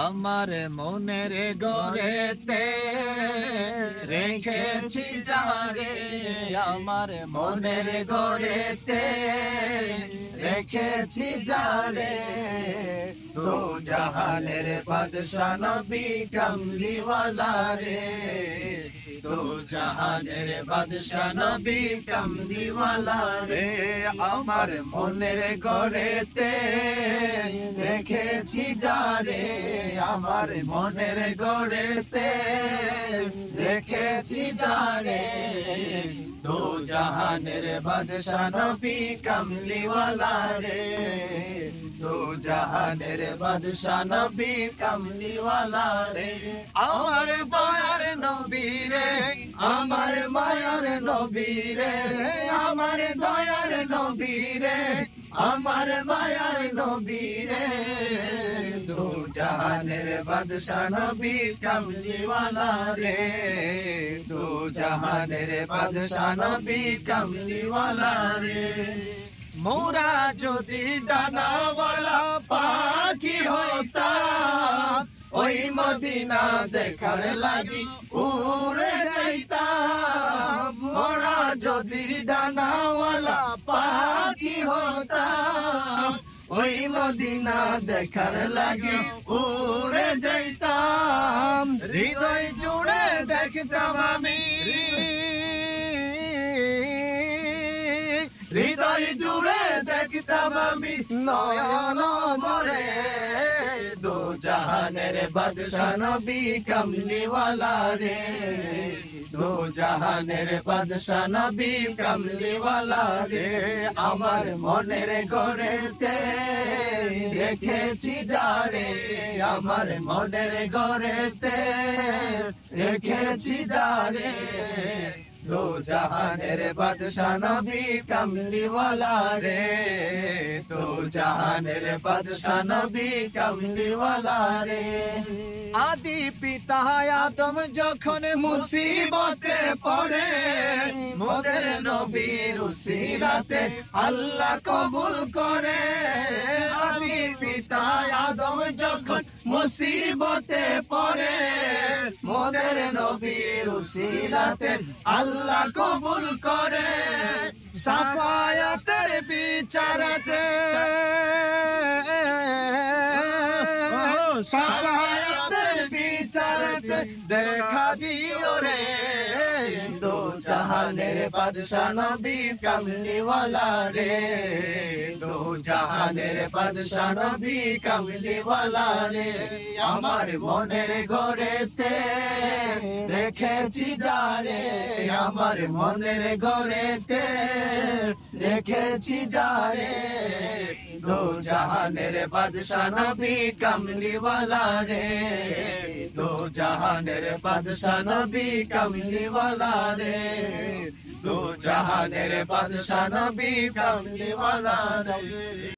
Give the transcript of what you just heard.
আমার মনের ঘরেতে রেখেছি যারে, আমার মনের ঘরেতে রেখেছি যারে, দো জাহানের বাদশা নবী কামলিওয়ালা রে, দো জাহানের বাদশা নবী কামলিওয়ালা রে। আমার মনের ঘরেতে রেখেছি যারে, আমার মনের ঘরেতে রেখেছি যারে, দো জাহানের বাদশা নবী কামলিওয়ালা রে, দো জাহানের বাদশা নবী কামলিওয়ালা রে। আমার দয়ার নবী রে, আমার মায়ার নবী রে, আমার দয়ার নবী রে, আমার মায়ার নবী রে, দো জাহানের বাদশা নবী কামলিওয়ালা রে, দো জাহানের বাদশা নবী কামলিওয়ালা রে। মোরা যদি ডানাওয়ালা পাখি হতাম, ওই মদিনা দেখার লাগি উড়ে যাইতাম। মোরা যদি ডানাওয়ালা পাখি হতাম, ওই মদিনা দেখার লাগি উড়ে যাইতাম। হৃদয় জুড়ে দেখতাম আমি, হৃদয় জুড়ে দেখতাম আমি নয়ন ভরে, দো জাহানের বাদশা নবী কামলিওয়ালা রে, দো জাহানের বাদশা নবী কামলিওয়ালা রে। আমার মনের ঘরেতে রেখেছি যারে, আমার মনের ঘরেতে রেখেছি যারে, দো জাহানের বাদশা নবী কামলিওয়ালা রে, দো জাহানের বাদশা নবী কামলিওয়ালা রে। আদি পিতা আদম যখন মুসিবতে পড়ে, মোদের নবীর উসিলাতে আল্লাহ কবুল করে। আদি পিতা আদম যখন মুসিবতে পড়ে, মোদের নবীর উসিলাতে আল্লাহ কবুল করে। সাফায়াতের বিচারতে, সাফায়াতের বিচারতে দেখা দিও রে, দো জাহানের বাদশা নবী কামলিওয়ালা রে, দো জাহানের বাদশা নবী কামলিওয়ালা রে। আমার মনের ঘরেতে রেখেছি যারে, আমার মনের ঘরেতে রেখেছি যারে, দো জাহানের বাদশা নবী কামলিওয়ালা রে, দো জাহানের বাদশা নবী কামলিওয়ালা রে, দো জাহানের বাদশা নবী কামলিওয়ালা রে।